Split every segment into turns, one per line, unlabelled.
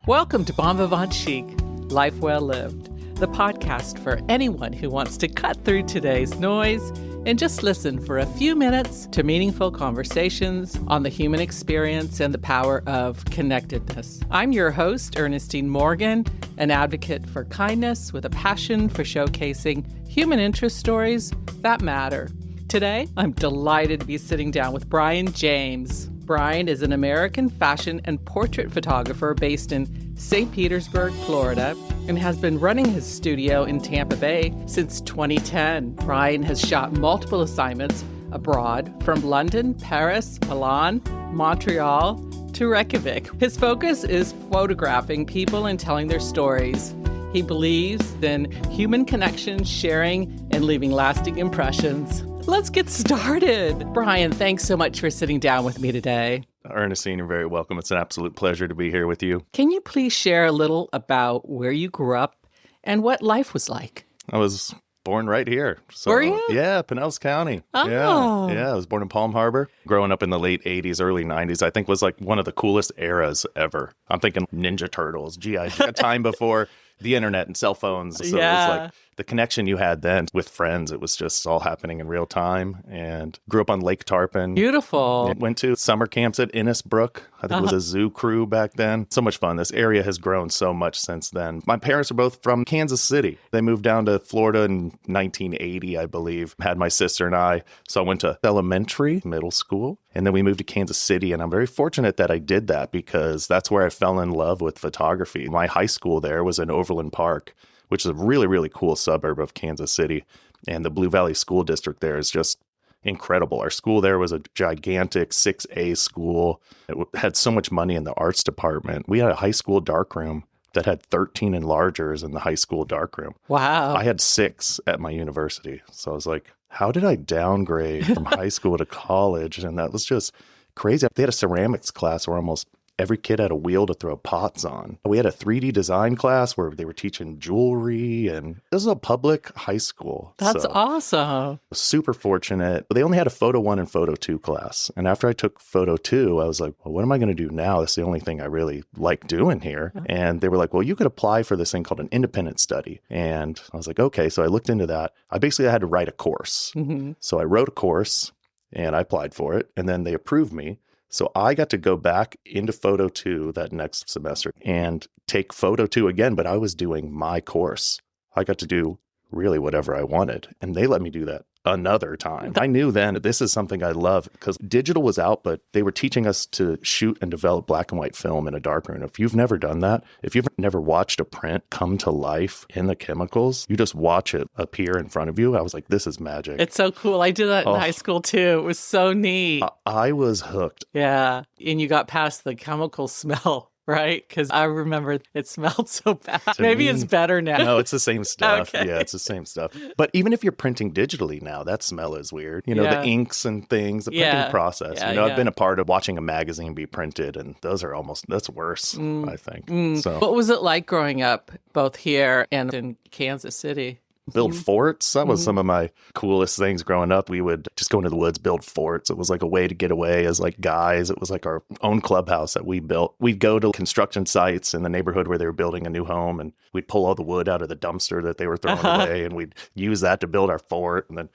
Welcome to Bon Vivant Chic, Life Well Lived, the podcast for anyone who wants to cut through today's noise and just listen for a few minutes to meaningful conversations on the human experience and the power of connectedness. I'm your host, Ernestine Morgan, an advocate for kindness with a passion for showcasing human interest stories that matter. Today, I'm delighted to be sitting down with Brian James. Brian is an American fashion and portrait photographer based in St. Petersburg, Florida, and has been running his studio in Tampa Bay since 2010. Brian has shot multiple assignments abroad, from London, Paris, Milan, Montreal, to Reykjavik. His focus is photographing people and telling their stories. He believes in human connection, sharing, and leaving lasting impressions. Let's get started. Brian, thanks so much for sitting down with me today.
Ernestine, you're very welcome. It's an absolute pleasure to be here with you.
Can you please share a little about where you grew up and what life was like?
I was born right here. So,
Were you?
Yeah, Pinellas County.
Oh.
Yeah, I was born in Palm Harbor. Growing up in the late 80s, early 90s, I think was like one of the coolest eras ever. I'm thinking Ninja Turtles, G.I. Joe, a time before the internet and cell phones. So It was like the connection you had then with friends. It was just all happening in real time. And grew up on Lake Tarpon.
Beautiful.
Went to summer camps at Innisbrook. I think it was a zoo crew back then. So much fun. This area has grown so much since then. My parents are both from Kansas City. They moved down to Florida in 1980, I believe. Had my sister and I. So I went to elementary, middle school, and then we moved to Kansas City. And I'm very fortunate that I did that because that's where I fell in love with photography. My high school there was in Overland Park, which is a really, really cool suburb of Kansas City. And the Blue Valley School District there is just incredible. Our school there was a gigantic 6A school. It had so much money in the arts department. We had a high school darkroom that had 13 enlargers in the high school darkroom.
Wow.
I had 6 at my university. So I was like, how did I downgrade from high school to college? And that was just crazy. They had a ceramics class where almost every kid had a wheel to throw pots on. We had a 3D design class where they were teaching jewelry, and this is a public high school.
That's awesome.
Super fortunate. They only had a photo 1 and photo 2 class. And after I took photo 2, I was like, well, what am I going to do now? That's the only thing I really like doing here. And they were like, well, you could apply for this thing called an independent study. And I was like, okay. So I looked into that. I basically had to write a course. Mm-hmm. So I wrote a course and I applied for it, and then they approved me. So I got to go back into photo 2 that next semester and take photo 2 again, but I was doing my course. I got to do really whatever I wanted, and they let me do that another time. I knew then that this is something I love because digital was out, but they were teaching us to shoot and develop black and white film in a darkroom. If you've never done that, if you've never watched a print come to life in the chemicals, you just watch it appear in front of you. I was like, this is magic.
It's so cool. I did that in high school too. It was so neat.
I was hooked.
Yeah. And you got past the chemical smell. Right? Because I remember it smelled so bad. Maybe it's better now.
No, it's the same stuff.
Okay.
Yeah, it's the same stuff. But even if you're printing digitally now, that smell is weird. You know, the inks and things, the printing process.
Yeah,
I've been a part of watching a magazine be printed, and those are that's worse, I think. So,
what was it like growing up both here and in Kansas City?
Build forts. That was some of my coolest things growing up. We would just go into the woods, build forts. It was like a way to get away as like guys. It was like our own clubhouse that we built. We'd go to construction sites in the neighborhood where they were building a new home, and we'd pull all the wood out of the dumpster that they were throwing away, and we'd use that to build our fort. And then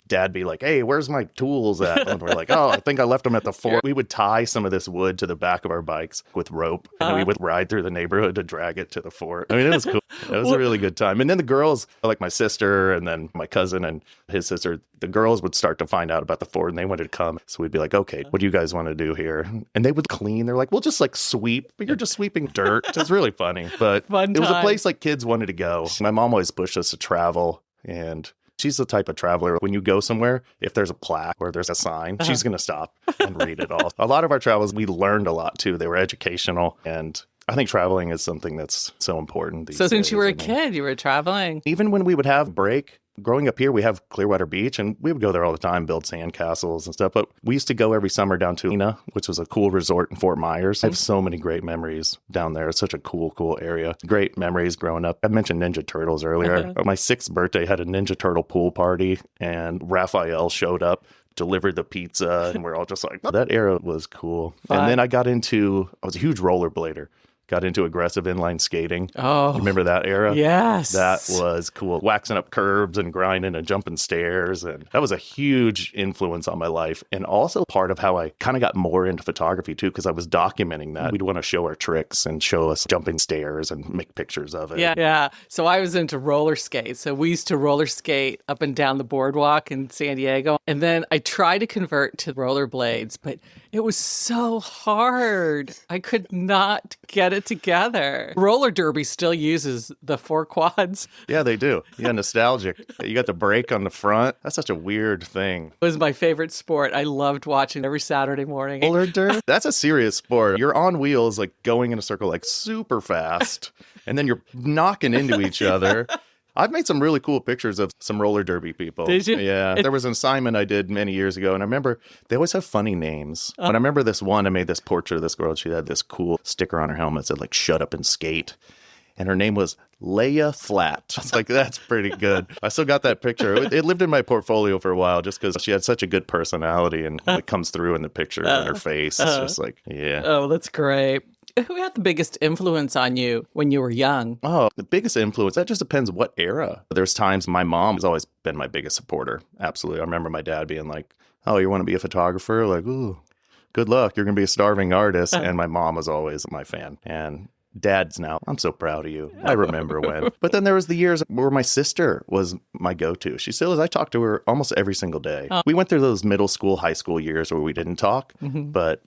Dad be like, hey, where's my tools at? And we're like, oh, I think I left them at the fort. We would tie some of this wood to the back of our bikes with rope, and we would ride through the neighborhood to drag it to the fort. I mean, it was cool. It was a really good time. And then the girls, like my sister and then my cousin and his sister, the girls would start to find out about the fort, and they wanted to come. So we'd be like, okay, what do you guys want to do here? And they would clean. They're like, we'll just like sweep. But you're just sweeping dirt. It's really funny. But it was a place like kids wanted to go. My mom always pushed us to travel, and she's the type of traveler, when you go somewhere, if there's a plaque or there's a sign, she's going to stop and read it all. A lot of our travels, we learned a lot too. They were educational, and I think traveling is something that's so important these
So since
days.
you were a kid, you were traveling?
Even when we would have break, growing up here, we have Clearwater Beach, and we would go there all the time, build sand castles and stuff. But we used to go every summer down to Lena, which was a cool resort in Fort Myers. I have so many great memories down there. It's such a cool area. Great memories growing up. I mentioned Ninja Turtles earlier. My 6th birthday had a Ninja Turtle pool party, and Raphael showed up, delivered the pizza, and we're all just like, oh, that era was cool.
Fun.
And then I was a huge rollerblader. got into aggressive inline skating.
Oh,
remember that era?
yes.
That was cool. Waxing up curbs and grinding and jumping stairs. And that was a huge influence on my life. And also part of how I kind of got more into photography too, because I was documenting that. We'd want to show our tricks and show us jumping stairs and make pictures of it.
Yeah. So I was into roller skates. So we used to roller skate up and down the boardwalk in San Diego. And then I tried to convert to rollerblades, but it was so hard. I could not get it together. Roller derby still uses the 4 quads.
Yeah, they do. Yeah, nostalgic. You got the brake on the front. That's such a weird thing.
It was my favorite sport. I loved watching every Saturday morning.
Roller derby? That's a serious sport. You're on wheels, like going in a circle, like super fast, and then you're knocking into each other. I've made some really cool pictures of some roller derby people.
Did you?
Yeah. There was an assignment I did many years ago, and I remember they always have funny names. But I remember this one, I made this portrait of this girl. She had this cool sticker on her helmet that said, like, shut up and skate. And her name was Leia Flat. It's like, that's pretty good. I still got that picture. It lived in my portfolio for a while just because she had such a good personality, and it comes through in the picture in her face. It's just like, yeah.
Oh, that's great. Who had the biggest influence on you when you were young?
Oh, the biggest influence, that just depends what era. There's times my mom has always been my biggest supporter. Absolutely. I remember my dad being like, oh, you want to be a photographer? Like, ooh, good luck. You're going to be a starving artist. And my mom was always my fan. And Dad's now, I'm so proud of you. I remember when. But then there was the years where my sister was my go-to. She still is. I talk to her almost every single day. We went through those middle school, high school years where we didn't talk, but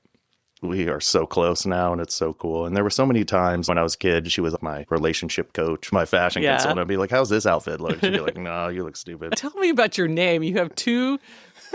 we are so close now, and it's so cool. And there were so many times when I was a kid, she was my relationship coach, my fashion consultant. I'd be like, how's this outfit look? She'd be like, no, you look stupid.
Tell me about your name. You have 2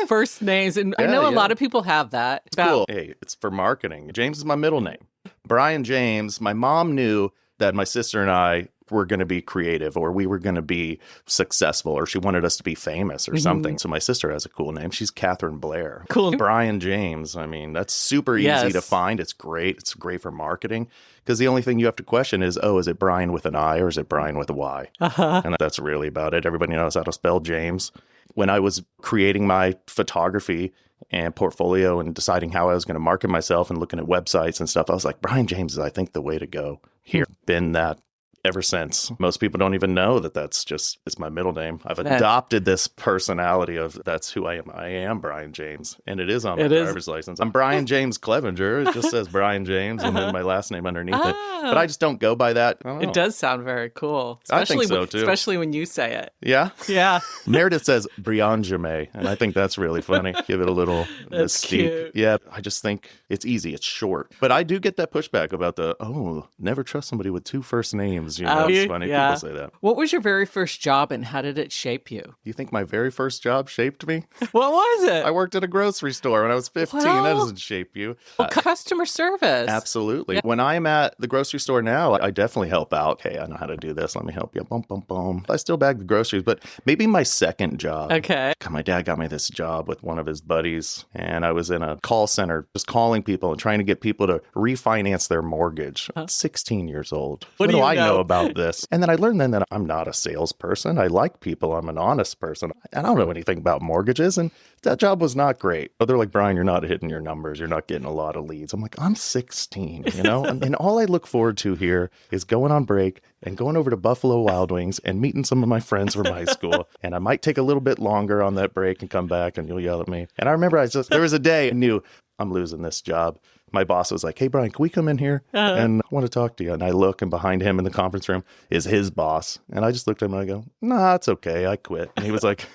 first names, and I know a lot of people have that.
Cool. Hey, it's for marketing. James is my middle name. Brian James. My mom knew that my sister and I were going to be creative, or we were going to be successful, or she wanted us to be famous or something. So my sister has a cool name. She's Catherine Blair.
Cool.
Brian James. I mean, that's super easy to find. It's great. It's great for marketing because the only thing you have to question is, oh, is it Brian with an I or is it Brian with a Y? And that's really about it. Everybody knows how to spell James. When I was creating my photography and portfolio and deciding how I was going to market myself and looking at websites and stuff, I was like, Brian James is, I think, the way to go here. Been that ever since. Most people don't even know that it's my middle name. I've adopted this personality of that's who I am. I am Brian James, and it is on my driver's license. I'm Brian James Clevenger. It just says Brian James and then my last name underneath it. But I just don't go by that.
It does sound very cool.
I think so too.
Especially when you say it.
Yeah?
Yeah.
Meredith says Brian Jamé, and I think that's really funny. Give it a little
That's
mystique.
cute.
Yeah, I just think it's easy. It's short. But I do get that pushback about never trust somebody with 2 first names. You know, it's funny. People say that.
What was your very first job and how did it shape you?
You think my very first job shaped me?
What was it?
I worked at a grocery store when I was 15. That doesn't shape you.
Customer service.
Absolutely. Yeah. When I'm at the grocery store now, I definitely help out. Hey, I know how to do this. Let me help you. Boom, boom, boom. I still bag the groceries, but maybe my second job.
Okay.
My dad got me this job with one of his buddies, and I was in a call center just calling people and trying to get people to refinance their mortgage. I'm 16 years old. What do I know about this? And then I learned then that I'm not a salesperson. I like people. I'm an honest person. I don't know anything about mortgages, and that job was not great. But they're like, Brian, you're not hitting your numbers. You're not getting a lot of leads. I'm like, I'm 16, you know? and all I look forward to here is going on break and going over to Buffalo Wild Wings and meeting some of my friends from high school. And I might take a little bit longer on that break and come back and you'll yell at me. And I remember there was a day I knew I'm losing this job. My boss was like, hey, Brian, can we come in here? And I want to talk to you. And I look, and behind him in the conference room is his boss. And I just looked at him and I go, nah, it's okay. I quit. And he was like,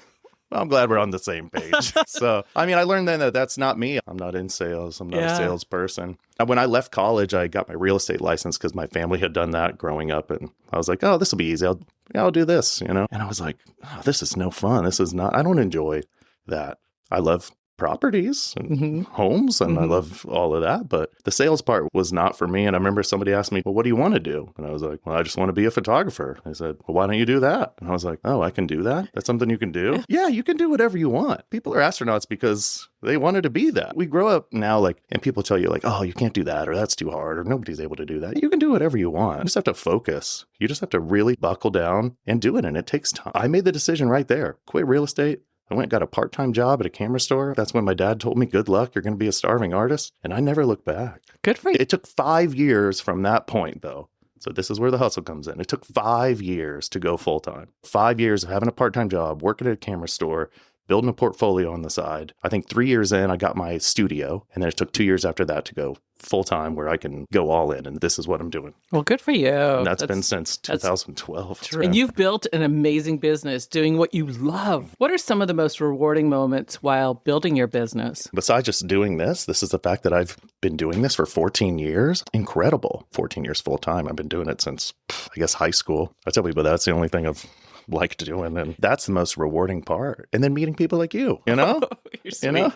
well, I'm glad we're on the same page. So, I mean, I learned then that that's not me. I'm not in sales. I'm not a salesperson. When I left college, I got my real estate license because my family had done that growing up. And I was like, oh, this will be easy. I'll do this, you know? And I was like, oh, this is no fun. I don't enjoy that. I love properties and homes, and I love all of that. But the sales part was not for me. And I remember somebody asked me, well, what do you want to do? And I was like, well, I just want to be a photographer. They said, well, why don't you do that? And I was like, oh, I can do that? That's something you can do? Yeah, you can do whatever you want. People are astronauts because they wanted to be that. We grow up now, and people tell you oh, you can't do that, or that's too hard, or nobody's able to do that. You can do whatever you want. You just have to focus. You just have to really buckle down and do it. And it takes time. I made the decision right there. Quit real estate. I went and got a part-time job at a camera store. That's when my dad told me, good luck, you're going to be a starving artist. And I never looked back.
Good for you.
It took 5 years from that point, though. So this is where the hustle comes in. It took 5 years to go full-time. 5 years of having a part-time job, working at a camera store, building a portfolio on the side. I think 3 years in, I got my studio. And then it took 2 years after that to go full-time where I can go all in. And this is what I'm doing.
Well, good for you.
And that's been since 2012.
And you've built an amazing business doing what you love. What are some of the most rewarding moments while building your business?
Besides just doing this is the fact that I've been doing this for 14 years. Incredible. 14 years full-time. I've been doing it since, I guess, high school. I tell people that's the only thing I've liked doing, and that's the most rewarding part. And then meeting people like you, you know?
You're sweet.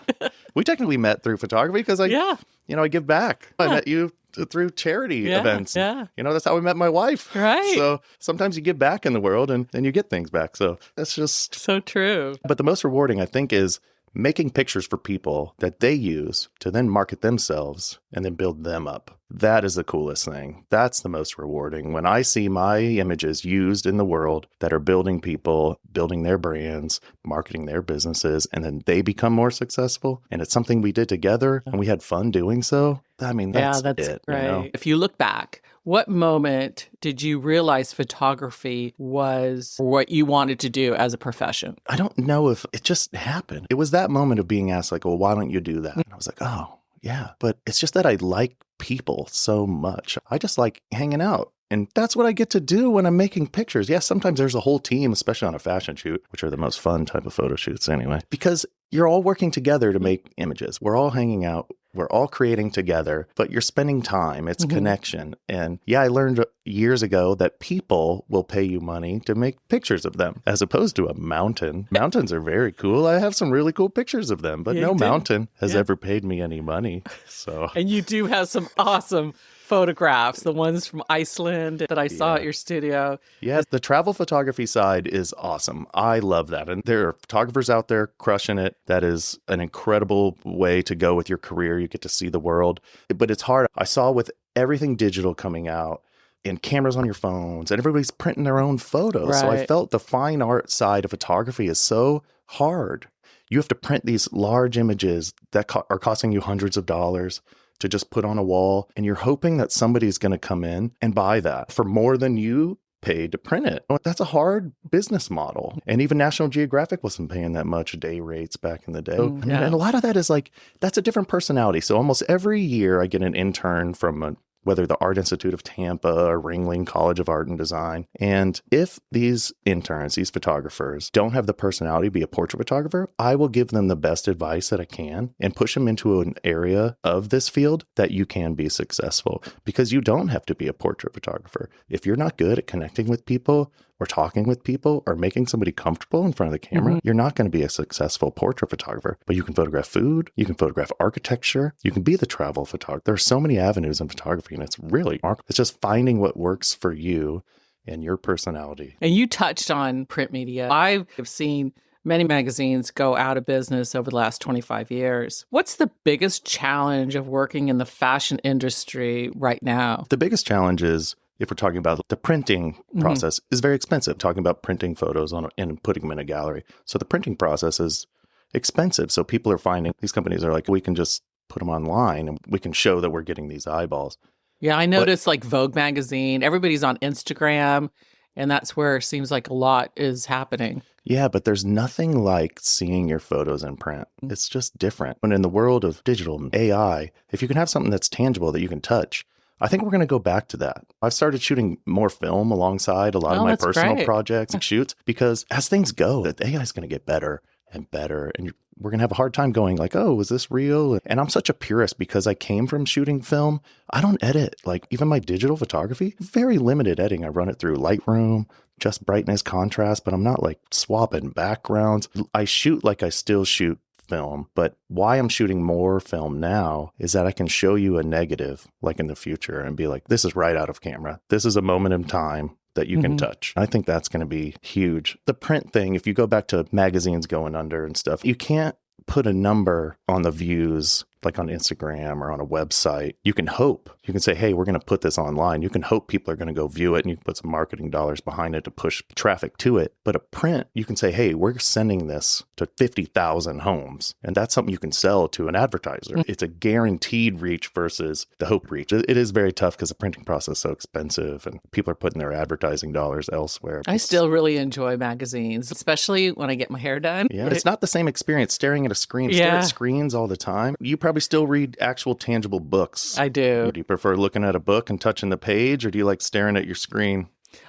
We technically met through photography because I give back. I met you through charity events.
Yeah.
That's how we met my wife.
Right.
So sometimes you give back in the world and then you get things back. So that's just
so true.
But the most rewarding, I think, is making pictures for people that they use to then market themselves and then build them up. That is the coolest thing. That's the most rewarding. When I see my images used in the world that are building people, building their brands, marketing their businesses, and then they become more successful, and it's something we did together and we had fun doing so, I mean, that's it.
Great. If you look back, what moment did you realize photography was what you wanted to do as a profession?
I don't know if it just happened. It was that moment of being asked, like, well, why don't you do that? And I was like, oh, yeah. But it's just that I like people so much. I just like hanging out. And that's what I get to do when I'm making pictures. Yes, sometimes there's a whole team, especially on a fashion shoot, which are the most fun type of photo shoots anyway, because you're all working together to make images. We're all hanging out. We're all creating together, but you're spending time. It's connection. And yeah, I learned years ago that people will pay you money to make pictures of them as opposed to a mountain. Mountains are very cool. I have some really cool pictures of them, but no mountain has ever paid me any money. So,
and you do have some awesome photographs, the ones from Iceland that I saw at your studio.
Yeah, the travel photography side is awesome. I love that. And there are photographers out there crushing it. That is an incredible way to go with your career. You get to see the world. But it's hard. I saw with everything digital coming out and cameras on your phones and everybody's printing their own photos.
Right.
So I felt the fine art side of photography is so hard. You have to print these large images that are costing you hundreds of dollars to just put on a wall, and you're hoping that somebody's going to come in and buy that for more than you paid to print it. That's a hard business model. And even National Geographic wasn't paying that much day rates back in the day. And a lot of that is like, that's a different personality. So almost every year I get an intern from whether the Art Institute of Tampa or Ringling College of Art and Design. And if these interns, these photographers, don't have the personality to be a portrait photographer, I will give them the best advice that I can and push them into an area of this field that you can be successful. Because you don't have to be a portrait photographer. If you're not good at connecting with people or talking with people or making somebody comfortable in front of the camera, you're not going to be a successful portrait photographer. But you can photograph food, you can photograph architecture, you can be the travel photographer. There are so many avenues in photography, and it's really remarkable. It's just finding what works for you and your personality.
And you touched on print media. I have seen many magazines go out of business over the last 25 years. What's the biggest challenge of working in the fashion industry right now?
The biggest challenge is, if we're talking about the printing process, is very expensive. Talking about printing photos and putting them in a gallery. So the printing process is expensive. So people are finding, these companies are like, we can just put them online and we can show that we're getting these eyeballs.
Yeah, I noticed like Vogue magazine, everybody's on Instagram, and that's where it seems like a lot is happening.
Yeah, but there's nothing like seeing your photos in print. It's just different. When in the world of digital and AI, if you can have something that's tangible that you can touch, I think we're going to go back to that. I've started shooting more film alongside a lot of my personal projects and shoots, because as things go, the AI is going to get better and better. And we're going to have a hard time going like, oh, is this real? And I'm such a purist because I came from shooting film. I don't edit. Like even my digital photography, very limited editing. I run it through Lightroom, just brightness, contrast, but I'm not like swapping backgrounds. I shoot like I still shoot film, but why I'm shooting more film now is that I can show you a negative like in the future and be like, this is right out of camera. This is a moment in time that you can touch. I think that's going to be huge. The print thing, if you go back to magazines going under and stuff, you can't put a number on the views like on Instagram or on a website, you can hope. You can say, hey, we're going to put this online. You can hope people are going to go view it, and you can put some marketing dollars behind it to push traffic to it. But a print, you can say, hey, we're sending this to 50,000 homes. And that's something you can sell to an advertiser. It's a guaranteed reach versus the hope reach. It is very tough because the printing process is so expensive and people are putting their advertising dollars elsewhere.
I still really enjoy magazines, especially when I get my hair done.
Yeah, it's not the same experience staring at a screen. Stare at screens all the time. You probably still read actual tangible books.
I do.
Do you prefer looking at a book and touching the page, or do you like staring at your screen?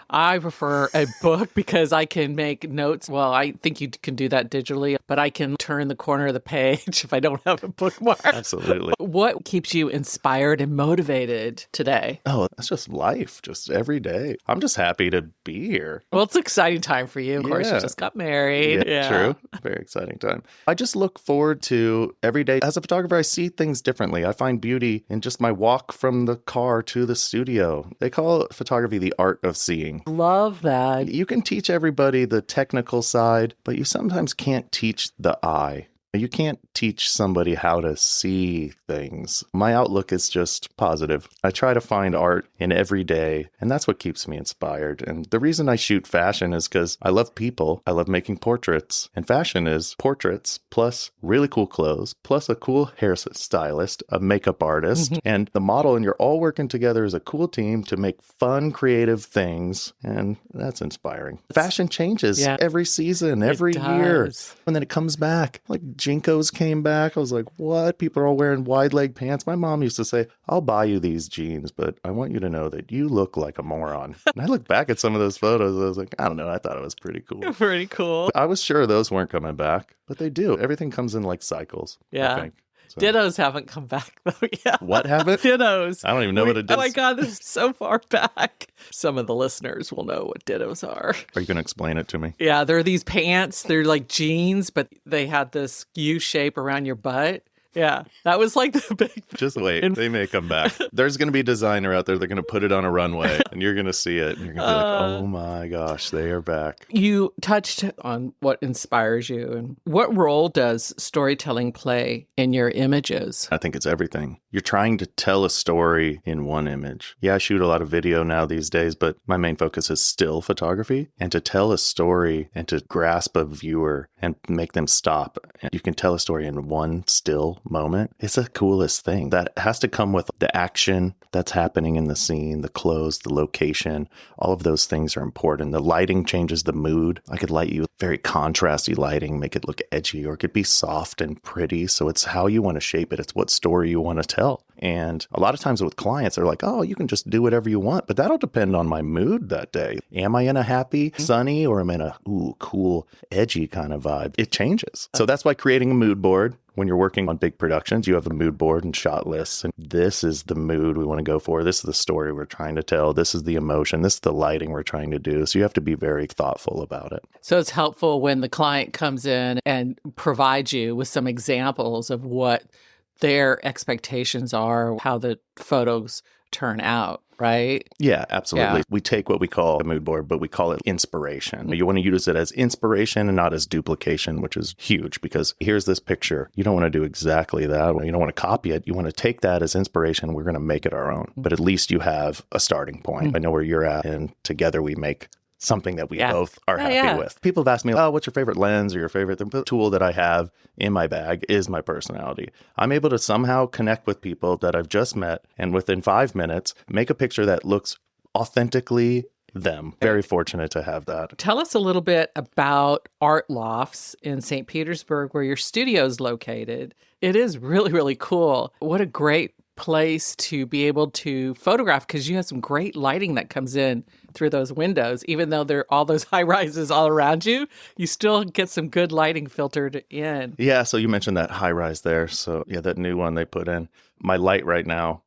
I prefer a book because I can make notes. Well, I think you can do that digitally, but I can turn the corner of the page if I don't have a bookmark.
Absolutely.
What keeps you inspired and motivated today?
Oh, that's just life, just every day. I'm just happy to be here.
Well, it's an exciting time for you. Of course, you just got married.
Yeah, true. Very exciting time. I just look forward to every day. As a photographer, I see things differently. I find beauty in just my walk from the car to the studio. They call photography the art of seeing.
Love that.
You can teach everybody the technical side, but you sometimes can't teach the eye. You can't teach somebody how to see things. My outlook is just positive. I try to find art in every day, and that's what keeps me inspired. And the reason I shoot fashion is because I love people. I love making portraits. And fashion is portraits plus really cool clothes, plus a cool hairstylist, a makeup artist, and the model. And you're all working together as a cool team to make fun, creative things. And that's inspiring. Fashion changes every season, every year. And then it comes back. Like Jinkos came back. I was like, what? People are all wearing wide leg pants. My mom used to say, I'll buy you these jeans, but I want you to know that you look like a moron. And I look back at some of those photos. I was like, I don't know. I thought it was pretty cool.
Pretty cool.
I was sure those weren't coming back, but they do. Everything comes in like cycles.
Yeah.
I think. So.
Dittos haven't come back, though. Yeah.
What haven't?
Dittos.
I don't even know what it is.
Oh, my God. This is so far back. Some of the listeners will know what dittos are.
Are you going to explain it to me?
Yeah. They're these pants. They're like jeans, but they had this U shape around your butt. Yeah, that was like the big...
Just wait. They may come back. There's going to be a designer out there. They're going to put it on a runway, and you're going to see it. And you're going to be like, oh my gosh, they are back.
You touched on what inspires you. And what role does storytelling play in your images?
I think it's everything. You're trying to tell a story in one image. Yeah, I shoot a lot of video now these days, but my main focus is still photography. And to tell a story and to grasp a viewer and make them stop. You can tell a story in one still moment. It's the coolest thing. That has to come with the action that's happening in the scene, the clothes, the location. All of those things are important. The lighting changes the mood. I could light you with very contrasty lighting, make it look edgy, or it could be soft and pretty. So it's how you want to shape it. It's what story you want to tell. And a lot of times with clients, they're like, oh, you can just do whatever you want. But that'll depend on my mood that day. Am I in a happy, sunny, or am I in a cool, edgy kind of vibe? It changes. So that's why creating a mood board, when you're working on big productions, you have a mood board and shot lists. And this is the mood we want to go for. This is the story we're trying to tell. This is the emotion. This is the lighting we're trying to do. So you have to be very thoughtful about it.
So it's helpful when the client comes in and provides you with some examples of what their expectations are, how the photos turn out, right?
Yeah, absolutely.
Yeah.
We take what we call a mood board, but we call it inspiration. You want to use it as inspiration and not as duplication, which is huge because here's this picture. You don't want to do exactly that. You don't want to copy it. You want to take that as inspiration. We're going to make it our own. But at least you have a starting point. I know where you're at, and together we make something that we both are happy with. People have asked me, oh, what's your favorite lens or your favorite tool that I have in my bag is my personality. I'm able to somehow connect with people that I've just met and within 5 minutes, make a picture that looks authentically them. Very fortunate to have that.
Tell us a little bit about Art Lofts in St. Petersburg, where your studio is located. It is really, really cool. What a great place to be able to photograph because you have some great lighting that comes in through those windows. Even though there are all those high rises all around you, you still get some good lighting filtered in.
Yeah, so you mentioned that high rise there. So yeah, that new one they put in. My light right now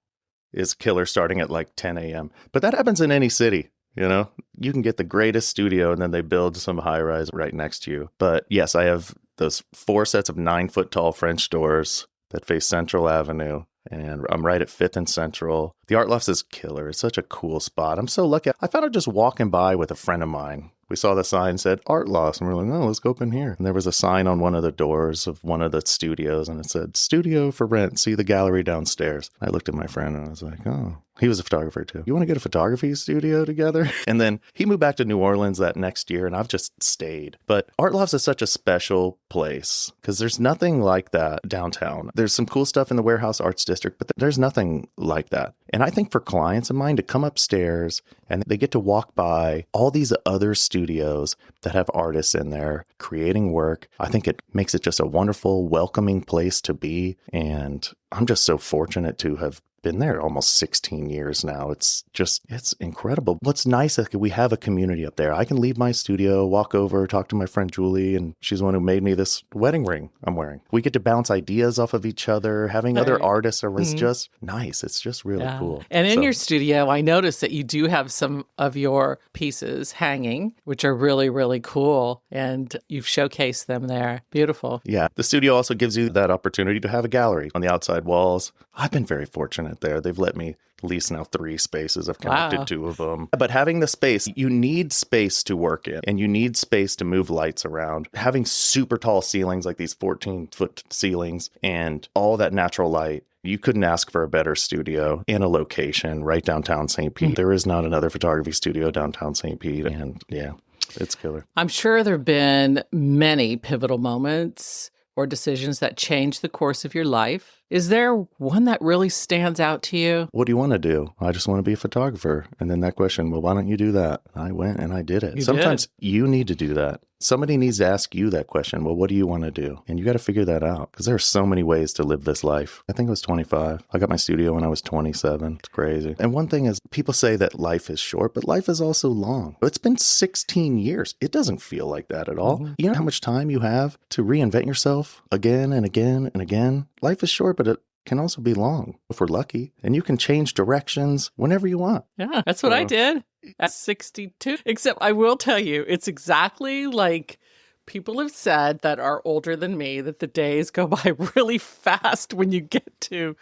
is killer starting at like 10 a.m. But that happens in any city. You know, you can get the greatest studio and then they build some high rise right next to you. But yes, I have those 4 sets of 9-foot tall French doors that face Central Avenue. And I'm right at 5th and Central. The Art Lofts is killer. It's such a cool spot. I'm so lucky. I found it just walking by with a friend of mine. We saw the sign said art loss, and we're like, oh, let's go up in here. And there was a sign on one of the doors of one of the studios, and it said, studio for rent. See the gallery downstairs. I looked at my friend and I was like, oh. He was a photographer too. You want to get a photography studio together? And then he moved back to New Orleans that next year, and I've just stayed. But Art Lofts is such a special place because there's nothing like that downtown. There's some cool stuff in the Warehouse Arts District, but there's nothing like that. And I think for clients of mine to come upstairs and they get to walk by all these other studios that have artists in there creating work, I think it makes it just a wonderful, welcoming place to be. And I'm just so fortunate to have been there almost 16 years now. It's incredible. What's nice is we have a community up there. I can leave my studio, walk over, talk to my friend Julie, and she's the one who made me this wedding ring I'm wearing. We get to bounce ideas off of each other. Having other artists is just nice. It's just really cool.
And in your studio, I noticed that you do have some of your pieces hanging, which are really, really cool. And you've showcased them there. Beautiful.
Yeah. The studio also gives you that opportunity to have a gallery on the outside walls. I've been very fortunate there. They've let me lease now 3 spaces. I've connected 2 of them. But having the space, you need space to work in, and you need space to move lights around. Having super tall ceilings, like these 14-foot ceilings, and all that natural light. You couldn't ask for a better studio in a location right downtown St. Pete. There is not another photography studio downtown St. Pete. And yeah, it's killer.
I'm sure there have been many pivotal moments or decisions that changed the course of your life. Is there one that really stands out to you?
What do you want to do? I just want to be a photographer. And then that question, well, why don't you do that? I went and I did it. Sometimes you need to do that. Somebody needs to ask you that question. Well, what do you want to do? And you got to figure that out because there are so many ways to live this life. I think I was 25. I got my studio when I was 27. It's crazy. And one thing is people say that life is short, but life is also long. It's been 16 years. It doesn't feel like that at all. You know how much time you have to reinvent yourself again and again and again? Life is short, but it can also be long if we're lucky. And you can change directions whenever you want.
Yeah, that's what I did at 62. Except I will tell you, it's exactly like people have said that are older than me, that the days go by really fast when you get to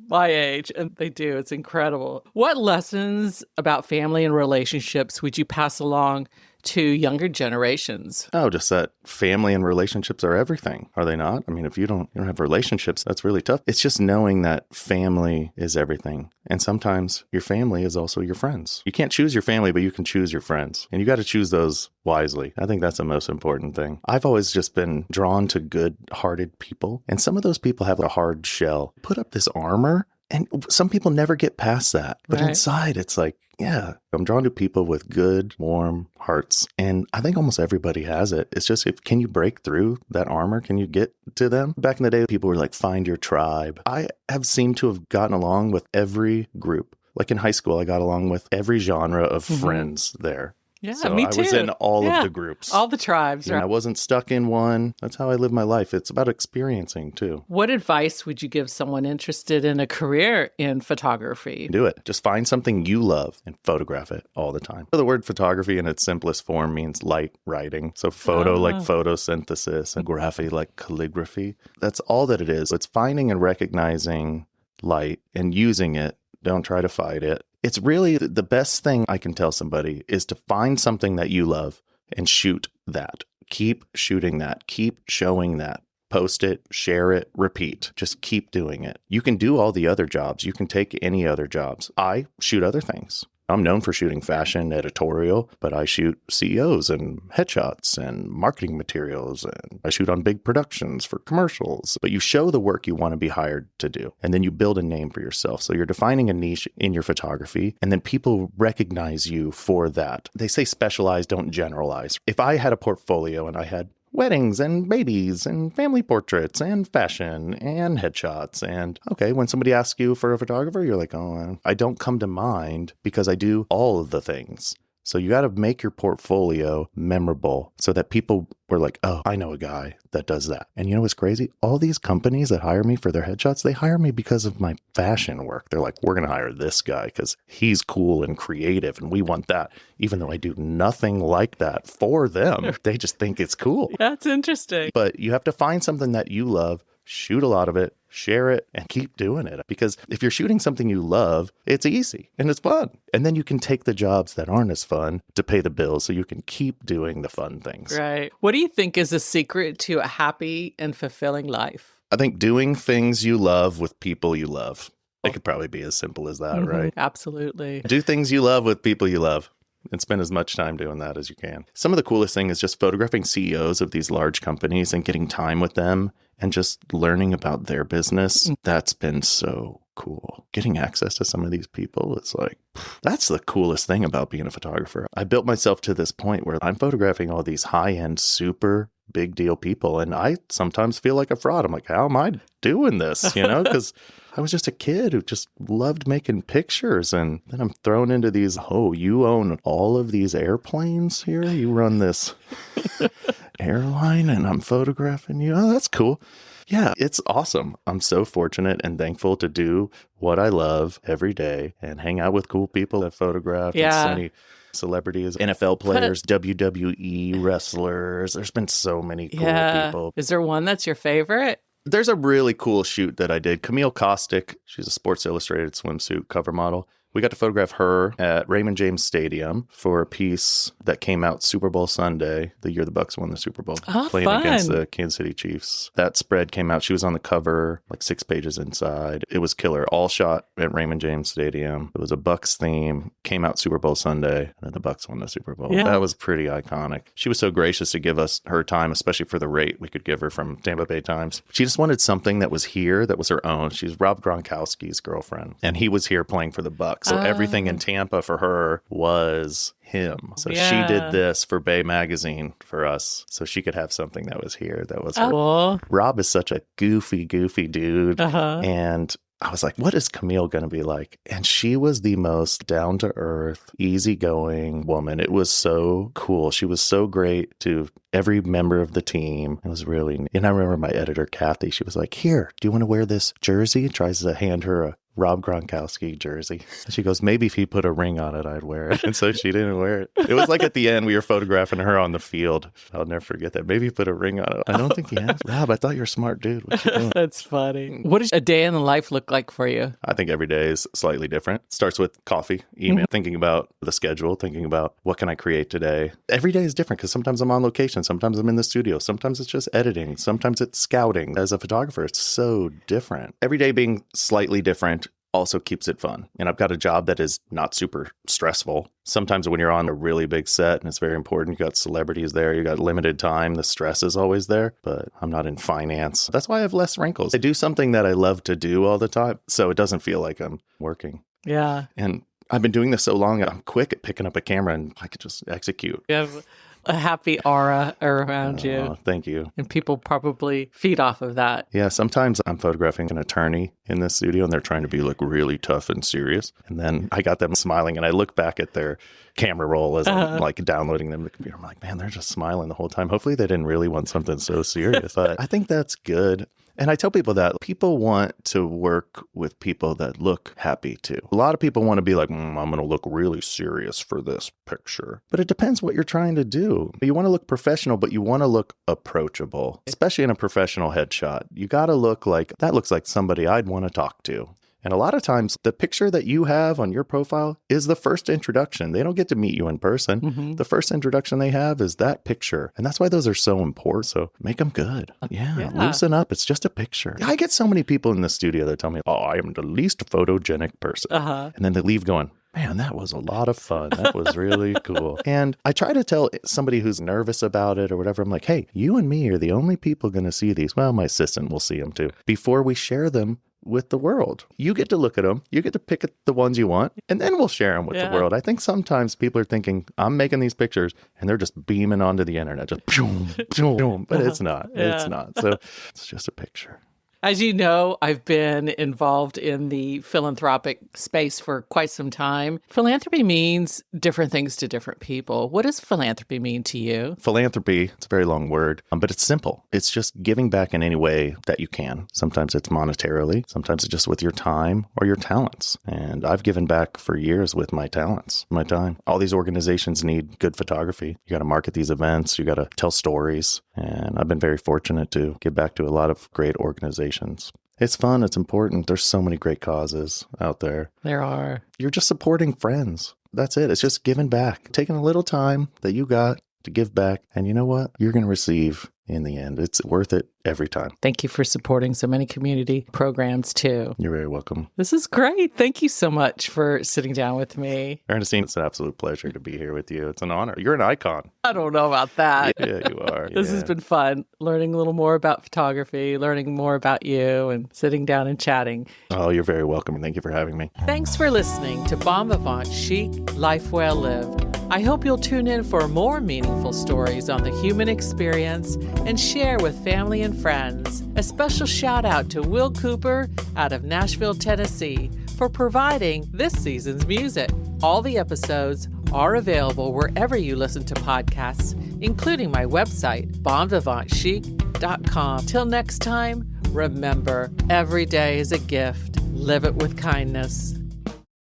my age. And they do. It's incredible. What lessons about family and relationships would you pass along to younger generations?
Oh, just that family and relationships are everything, are they not? I mean, if you don't have relationships, that's really tough. It's just knowing that family is everything. And sometimes your family is also your friends. You can't choose your family, but you can choose your friends. And you got to choose those wisely. I think that's the most important thing. I've always just been drawn to good-hearted people. And some of those people have a hard shell. Put up this armor, and some people never get past that. But inside, it's like, yeah, I'm drawn to people with good, warm hearts. And I think almost everybody has it. It's just, can you break through that armor? Can you get to them? Back in the day, people were like, find your tribe. I have seemed to have gotten along with every group. Like in high school, I got along with every genre of friends there.
Yeah,
so
me too.
I was in all of the groups.
All the tribes.
And I wasn't stuck in one. That's how I live my life. It's about experiencing too.
What advice would you give someone interested in a career in photography?
Do it. Just find something you love and photograph it all the time. The word photography in its simplest form means light writing. So photo like photosynthesis and graphy like calligraphy. That's all that it is. It's finding and recognizing light and using it. Don't try to fight it. It's really the best thing I can tell somebody is to find something that you love and shoot that. Keep shooting that. Keep showing that. Post it, share it, repeat. Just keep doing it. You can do all the other jobs. You can take any other jobs. I shoot other things. I'm known for shooting fashion, editorial, but I shoot CEOs and headshots and marketing materials, and I shoot on big productions for commercials. But you show the work you want to be hired to do, and then you build a name for yourself. So you're defining a niche in your photography, and then people recognize you for that. They say specialize, don't generalize. If I had a portfolio and I had weddings and babies and family portraits and fashion and headshots. And okay, when somebody asks you for a photographer, you're like, oh, I don't come to mind because I do all of the things. So you got to make your portfolio memorable so that people were like, oh, I know a guy that does that. And you know what's crazy? All these companies that hire me for their headshots, they hire me because of my fashion work. They're like, we're going to hire this guy because he's cool and creative and we want that. Even though I do nothing like that for them, they just think it's cool.
That's interesting.
But you have to find something that you love, shoot a lot of it, share it, and keep doing it. Because if you're shooting something you love, it's easy and it's fun. And then you can take the jobs that aren't as fun to pay the bills so you can keep doing the fun things.
Right. What do you think is the secret to a happy and fulfilling life?
I think doing things you love with people you love. It could probably be as simple as that, right?
Absolutely.
Do things you love with people you love. And spend as much time doing that as you can. Some of the coolest thing is just photographing CEOs of these large companies and getting time with them and just learning about their business. That's been so cool. Getting access to some of these people is like, that's the coolest thing about being a photographer. I built myself to this point where I'm photographing all these high-end, super big deal people. And I sometimes feel like a fraud. I'm like, how am I doing this? Because I was just a kid who just loved making pictures. And then I'm thrown into these, you own all of these airplanes here? You run this airline and I'm photographing you? Oh, that's cool. Yeah, it's awesome. I'm so fortunate and thankful to do what I love every day and hang out with cool people that photograph.
Yeah.
And so many celebrities, NFL players, WWE wrestlers. There's been so many cool people.
Is there one that's your favorite?
There's a really cool shoot that I did. Camille Kostick, she's a Sports Illustrated swimsuit cover model. We got to photograph her at Raymond James Stadium for a piece that came out Super Bowl Sunday, the year the Bucs won the Super Bowl, playing against the Kansas City Chiefs. That spread came out. She was on the cover, like 6 pages inside. It was killer. All shot at Raymond James Stadium. It was a Bucs theme. Came out Super Bowl Sunday, and then the Bucs won the Super Bowl.
Yeah.
That was pretty iconic. She was so gracious to give us her time, especially for the rate we could give her from Tampa Bay Times. She just wanted something that was here, that was her own. She's Rob Gronkowski's girlfriend, and he was here playing for the Bucs. So everything in Tampa for her was him. So she did this for Bay Magazine for us so she could have something that was here, that was her.
Cool.
Rob is such a goofy dude. And I was like, what is Camille going to be like? And she was the most down-to-earth, easygoing woman. It was so cool. She was so great to every member of the team. It was really neat. And I remember my editor, Kathy, she was like, here, do you want to wear this jersey? Tries to hand her a Rob Gronkowski jersey. She goes, maybe if he put a ring on it, I'd wear it. And so she didn't wear it. It was like at the end, we were photographing her on the field. I'll never forget that. Maybe he put a ring on it. I don't think he has. Rob, I thought you're a smart dude. What you doing?
That's funny. What does a day in the life look like for you?
I think every day is slightly different. Starts with coffee, email, thinking about the schedule, thinking about what can I create today. Every day is different because sometimes I'm on location. Sometimes I'm in the studio. Sometimes it's just editing. Sometimes it's scouting. As a photographer, it's so different. Every day being slightly different also keeps it fun. And I've got a job that is not super stressful. Sometimes when you're on a really big set and it's very important, you got celebrities there, you got limited time, the stress is always there, but I'm not in finance. That's why I have less wrinkles. I do something that I love to do all the time, so it doesn't feel like I'm working.
Yeah.
And I've been doing this so long, I'm quick at picking up a camera and I could just execute.
You have a happy aura around you.
Thank you.
And people probably feed off of that.
Yeah, sometimes I'm photographing an attorney in the studio and they're trying to be like really tough and serious. And then I got them smiling and I look back at their camera roll as I'm like downloading them to the computer. I'm like, man, they're just smiling the whole time. Hopefully they didn't really want something so serious. But I think that's good. And I tell people that people want to work with people that look happy too. A lot of people want to be like, I'm going to look really serious for this picture. But it depends what you're trying to do. You want to look professional, but you want to look approachable, especially in a professional headshot. You got to look like, that looks like somebody I'd want to talk to. And a lot of times, the picture that you have on your profile is the first introduction. They don't get to meet you in person. The first introduction they have is that picture. And that's why those are so important. So make them good. Yeah, loosen up. It's just a picture. I get so many people in the studio that tell me, oh, I am the least photogenic person. And then they leave going, man, that was a lot of fun. That was really cool. And I try to tell somebody who's nervous about it or whatever, I'm like, hey, you and me are the only people going to see these. Well, my assistant will see them too. Before we share them with the world. You get to look at them. You get to pick at the ones you want, and then we'll share them with the world. I think sometimes people are thinking, I'm making these pictures, and they're just beaming onto the internet. Just boom, boom. But it's not. It's not. So it's just a picture.
As you know, I've been involved in the philanthropic space for quite some time. Philanthropy means different things to different people. What does philanthropy mean to you?
Philanthropy, it's a very long word, but it's simple. It's just giving back in any way that you can. Sometimes it's monetarily, sometimes it's just with your time or your talents. And I've given back for years with my talents, my time. All these organizations need good photography. You got to market these events, you got to tell stories. And I've been very fortunate to give back to a lot of great organizations. It's fun. It's important. There's so many great causes out there.
There are.
You're just supporting friends. That's it. It's just giving back, taking a little time that you got to give back. And you know what? You're going to receive in the end. It's worth it every time.
Thank you for supporting so many community programs too.
You're very welcome.
This is great. Thank you so much for sitting down with me.
Ernestine, it's an absolute pleasure to be here with you. It's an honor. You're an icon.
I don't know about that.
Yeah, you are.
This has been fun, learning a little more about photography, learning more about you, and sitting down and chatting.
Oh, you're very welcome, and thank you for having me.
Thanks for listening to Bon Vivant Chic, Life Well Lived. I hope you'll tune in for more meaningful stories on the human experience and share with family and friends. A special shout out to Will Cooper out of Nashville, Tennessee, for providing this season's music. All the episodes are available wherever you listen to podcasts, including my website, bonvivantchic.com. Till next time, remember, every day is a gift. Live it with kindness.